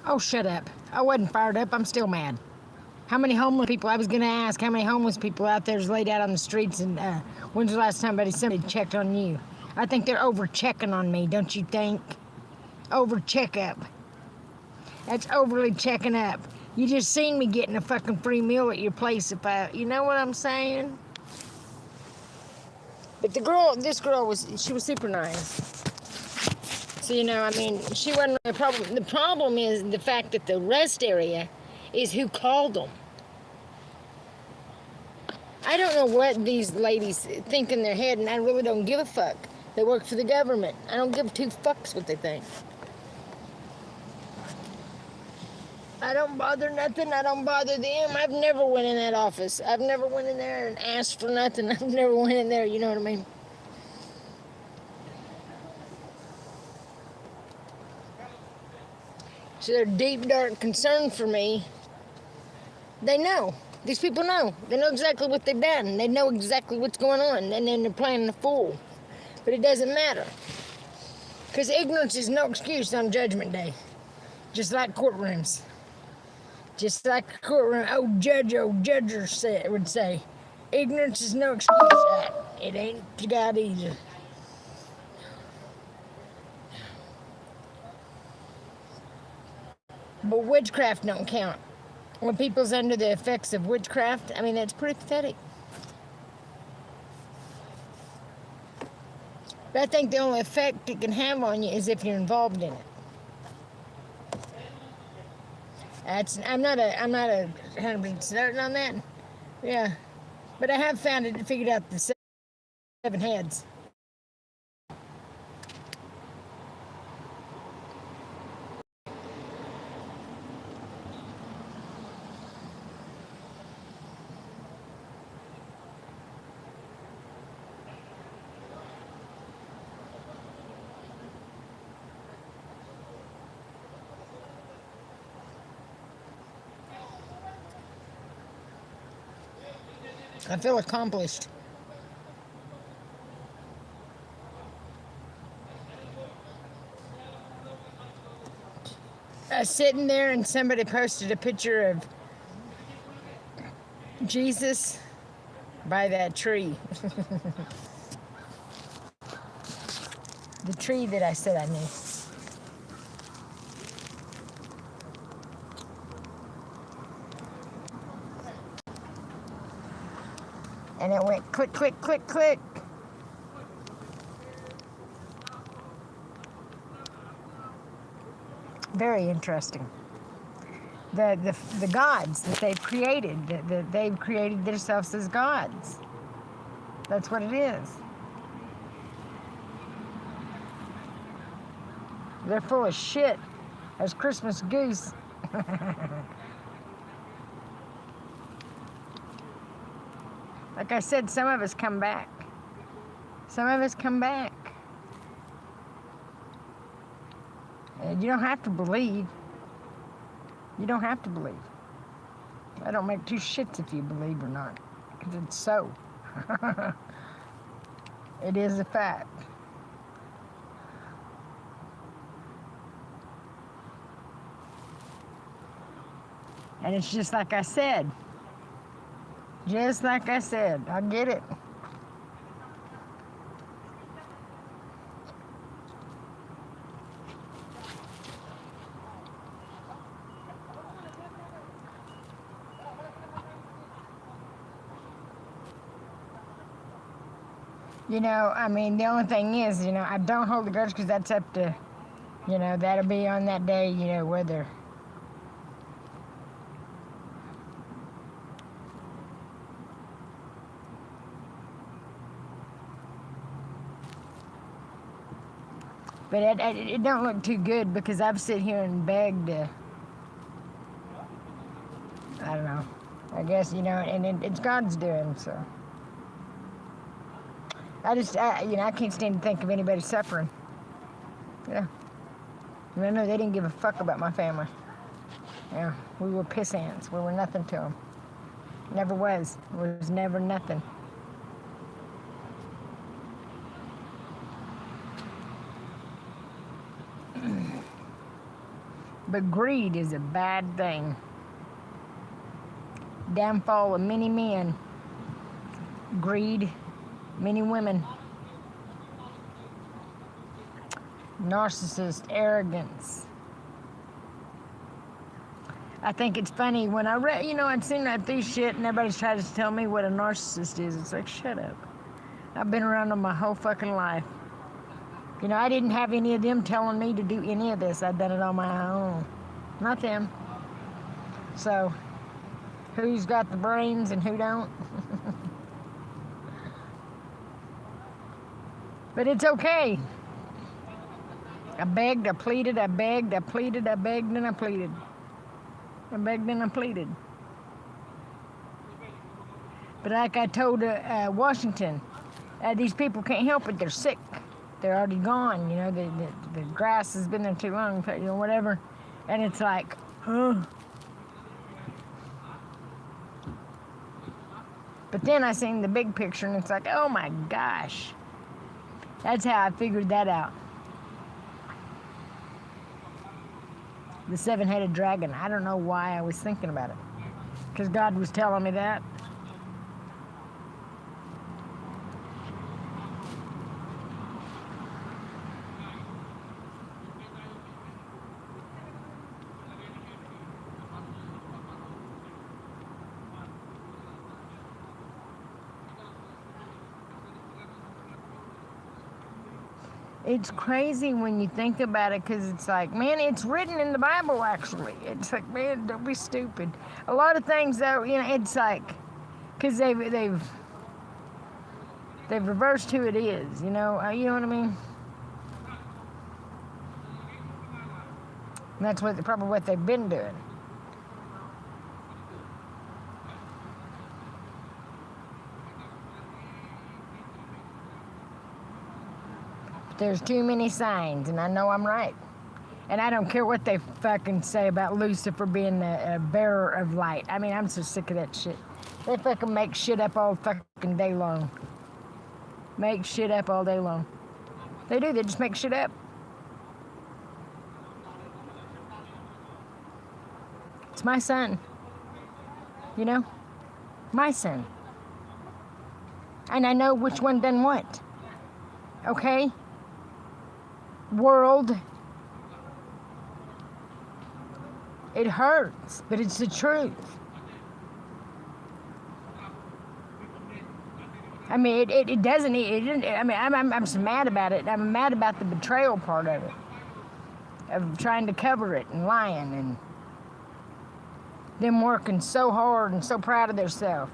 Oh, shut up. I wasn't fired up. I'm still mad. How many homeless people? I was going to ask how many homeless people out there's laid out on the streets, and when's the last time somebody checked on you? I think they're over checking on me, don't you think? Over checkup. That's overly checking up. You just seen me getting a fucking free meal at your place if you know what I'm saying? But this girl she was super nice. So, I mean, she wasn't a problem. The problem is the fact that the rest area is who called them. I don't know what these ladies think in their head, and I really don't give a fuck. They work for the government. I don't give two fucks what they think. I don't bother nothing. I don't bother them. I've never went in that office. I've never went in there and asked for nothing. I've never went in there, you know what I mean? So their deep, dark concern for me, they know. These people know. They know exactly what they've done. They know exactly what's going on, and then they're playing the fool. But it doesn't matter. Because ignorance is no excuse on Judgment Day. Just like courtrooms. Just like a courtroom, judger would say, ignorance is no excuse. It ain't God either. But witchcraft don't count. When people's under the effects of witchcraft, I mean, that's pretty pathetic. But I think the only effect it can have on you is if you're involved in it. I'm not a 100% certain on that. Yeah. But I have figured out the 7 heads. I feel accomplished. I was sitting there and somebody posted a picture of Jesus by that tree. The tree that I said I knew. And it went click, click, click, click. Very interesting. The gods that they've created, they've created themselves as gods. That's what it is. They're full of shit as Christmas goose. Like I said, some of us come back. Some of us come back. And you don't have to believe. You don't have to believe. I don't make two shits if you believe or not. Because it's so. It is a fact. And it's just like I said. Just like I said. I get it. I mean, the only thing is, I don't hold the grudge because that's up to, that'll be on that day, whether. But it don't look too good because I've sit here and begged, I don't know, I guess, and it's God's doing, so. I can't stand to think of anybody suffering. Yeah. I know they didn't give a fuck about my family. Yeah, we were piss ants. We were nothing to them. Never was. It was never nothing. But greed is a bad thing. Downfall of many men. Greed, many women. Narcissist, arrogance. I think it's funny when I read, I'd seen that through shit and everybody's trying to tell me what a narcissist is. It's like, shut up. I've been around them my whole fucking life. I didn't have any of them telling me to do any of this. I'd done it on my own. Not them. So, who's got the brains and who don't? But it's okay. I begged, I pleaded, I begged, I pleaded, I begged, and I pleaded. I begged and I pleaded. But like I told Washington, these people can't help it. They're sick. They're already gone. The grass has been there too long, whatever. And it's like, huh. But then I seen the big picture and it's like, oh my gosh. That's how I figured that out. The seven-headed dragon. I don't know why I was thinking about it. Because God was telling me that. It's crazy when you think about it because it's like, man, it's written in the Bible, actually. It's like, man, don't be stupid. A lot of things, though, it's like, because they've reversed who it is, you know what I mean? And that's probably what they've been doing. There's too many signs, and I know I'm right. And I don't care what they fucking say about Lucifer being a bearer of light. I mean, I'm so sick of that shit. They fucking make shit up all fucking day long. Make shit up all day long. They do, they just make shit up. It's my son. My son. And I know which one done what. Okay? World. It hurts, but it's the truth. I mean, it doesn't. I mean, I'm so mad about it. I'm mad about the betrayal part of it, of trying to cover it and lying and them working so hard and so proud of themselves.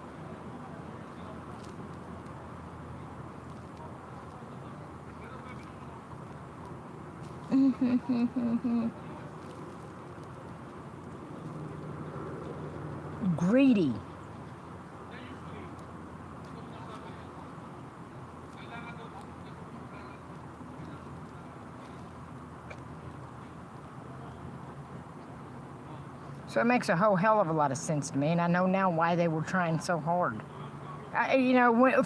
Greedy. So it makes a whole hell of a lot of sense to me, and I know now why they were trying so hard.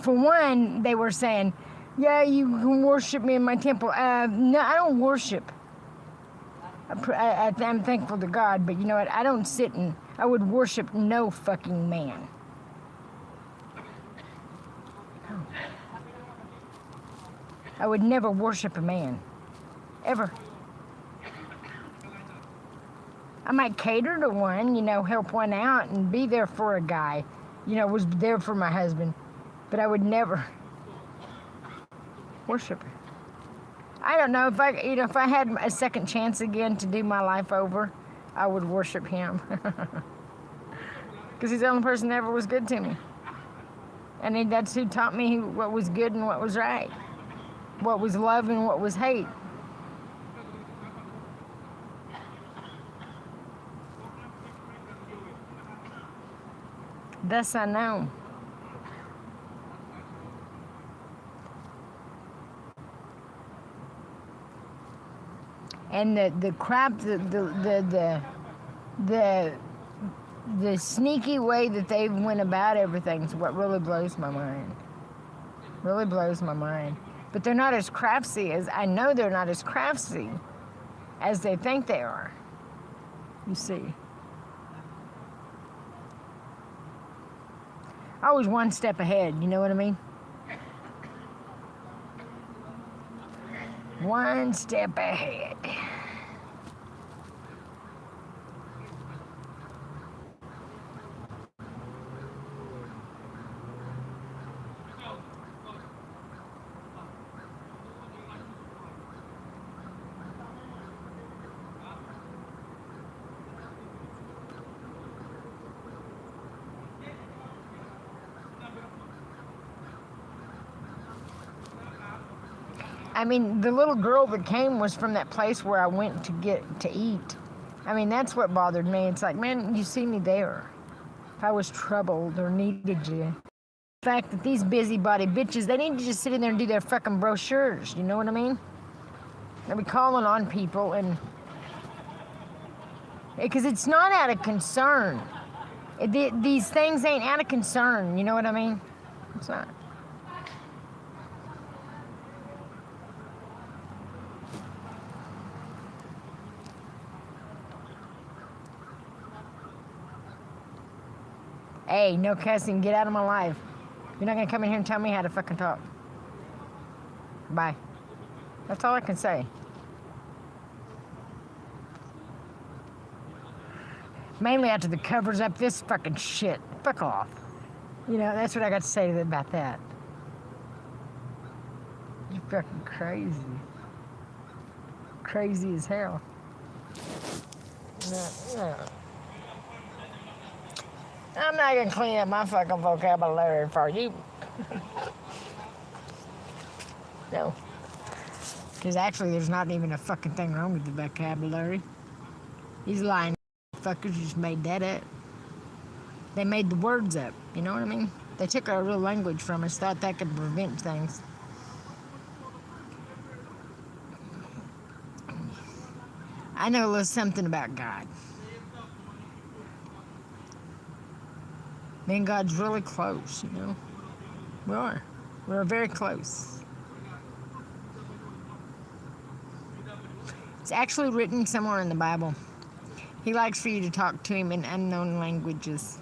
For one, they were saying, yeah, you can worship me in my temple. No, I don't worship. I'm thankful to God, but you know what? I don't sit and I would worship no fucking man. I would never worship a man. Ever. I might cater to one, help one out and be there for a guy. Was there for my husband. But I would never worship him. I don't know if I had a second chance again to do my life over, I would worship him. Because he's the only person that ever was good to me. And that's who taught me what was good and what was right. What was love and what was hate. Thus I know. And the crap, the sneaky way that they went about everything is what really blows my mind. Really blows my mind. But they're not as crafty as, I know they're not as crafty as they think they are. You see. Always one step ahead, you know what I mean? One step ahead. I mean, the little girl that came was from that place where I went to get to eat. I mean, that's what bothered me. It's like, man, you see me there. If I was troubled or needed you. The fact that these busybody bitches, they need to just sit in there and do their fucking brochures. You know what I mean? They'll be calling on people and... Because it's not out of concern. These things ain't out of concern. You know what I mean? It's not. Hey, no cussing. Get out of my life. You're not gonna come in here and tell me how to fucking talk. Bye. That's all I can say. Mainly after the covers up this fucking shit. Fuck off. You know, that's what I got to say about that. You're fucking crazy. Crazy as hell. No. I'm not gonna clean up my fucking vocabulary for you. No. Because actually, there's not even a fucking thing wrong with the vocabulary. These lying fuckers just made that up. They made the words up. You know what I mean? They took our real language from us, thought that could prevent things. I know a little something about God. Me and God's really close, you know? We are. We're very close. It's actually written somewhere in the Bible. He likes for you to talk to him in unknown languages.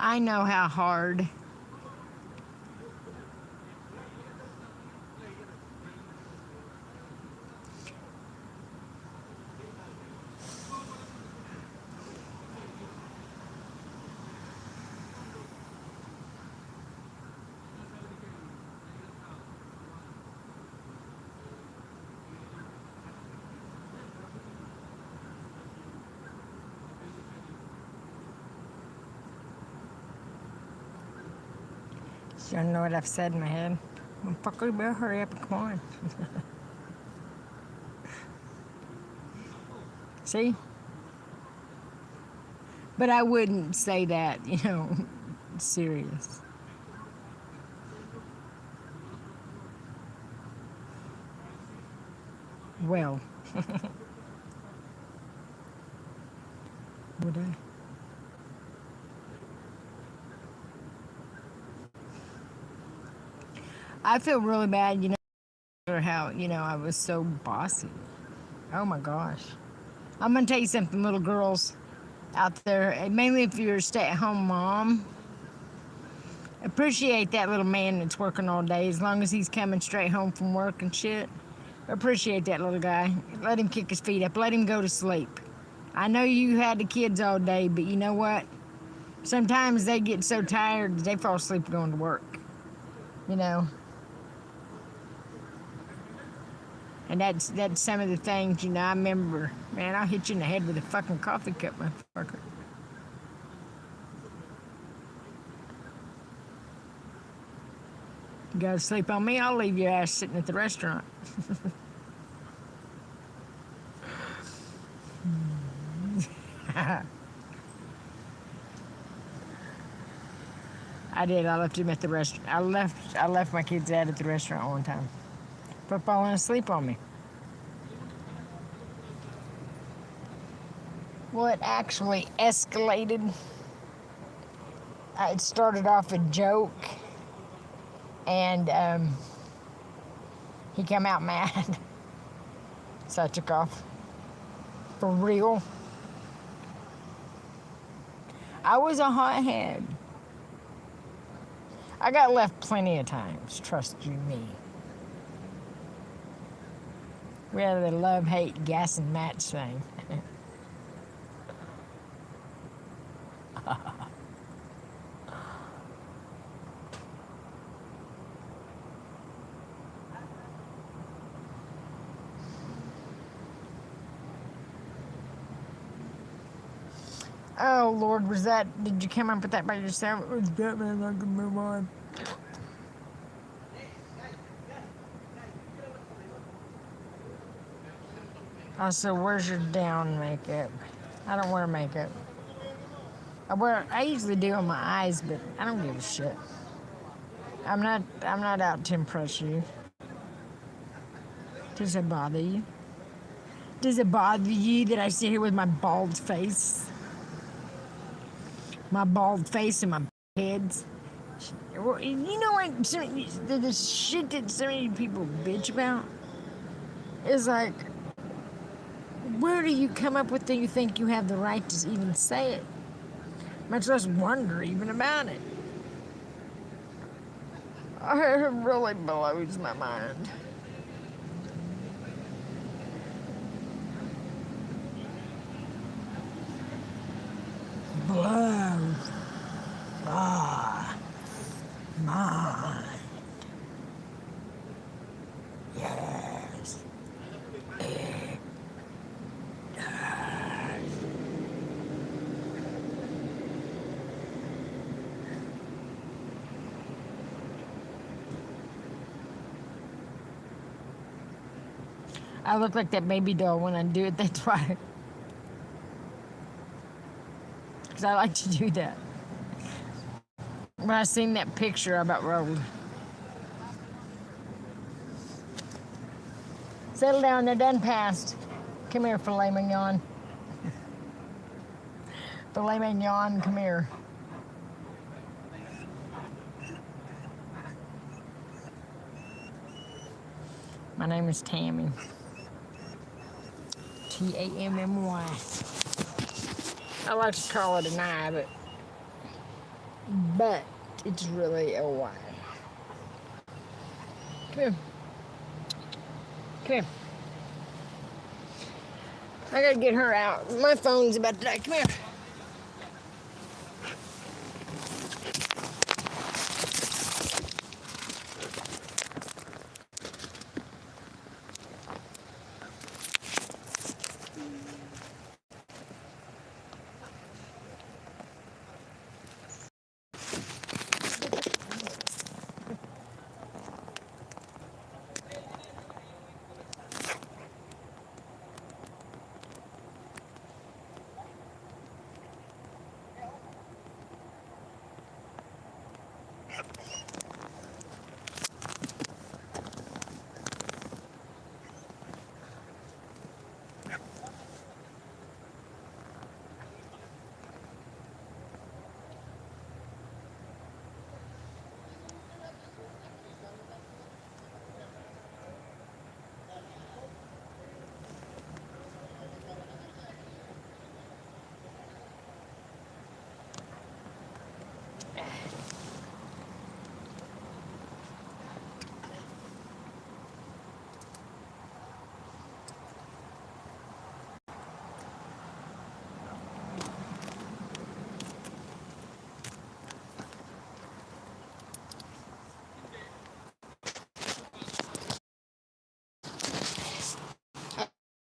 I know how hard you don't know what I've said in my head. Well, fuck, you better hurry up and come on. See? But I wouldn't say that, you know, serious. Well. Would I? I feel really bad, you know, for how, you know, I was so bossy. Oh my gosh. I'm going to tell you something, little girls out there, and mainly if you're a stay-at-home mom, appreciate that little man that's working all day as long as he's coming straight home from work and shit. Appreciate that little guy. Let him kick his feet up. Let him go to sleep. I know you had the kids all day, but you know what? Sometimes they get so tired that they fall asleep going to work. You know? And that's some of the things, you know, I remember. Man, I'll hit you in the head with a fucking coffee cup, motherfucker. You gotta sleep on me, I'll leave your ass sitting at the restaurant. I did. I left him at the restaurant. I left my kids out at the restaurant one time for falling asleep on me. Well, it actually escalated. It started off a joke, and he came out mad. So I took off. For real. I was a hothead. I got left plenty of times, trust you me. We had the love-hate gas and match thing. Oh, Lord, did you come up with that by yourself? It was Batman, I can move on. Also, where's your down makeup? I don't wear makeup. I usually do on my eyes, but I don't give a shit. I'm not out to impress you. Does it bother you? Does it bother you that I sit here with my bald face? My bald face and my heads. You know what? The shit that so many people bitch about is like, where do you come up with that you think you have the right to even say it? Much less wonder even about it. It really blows my mind. Blows my mind. Yes. It does. I look like that baby doll when I do it, that's why. Because I like to do that. When I seen that picture, I about rolled. Settle down, they're done passed. Come here, filet mignon. Filet mignon, come here. My name is Tammy. Tammy. I like to call it an I, but it's really a Y. Come here. Come here. I gotta get her out. My phone's about to die. Come here.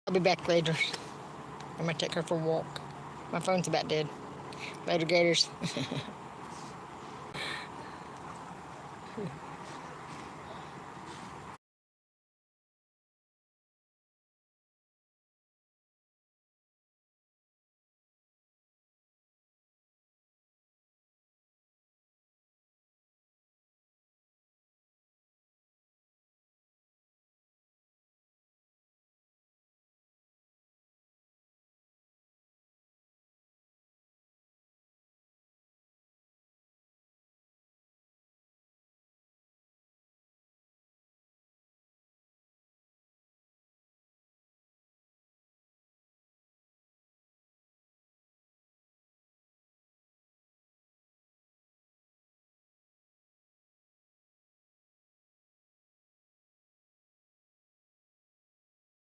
I'll be back later. I'm gonna take her for a walk. My phone's about dead. Later, Gators.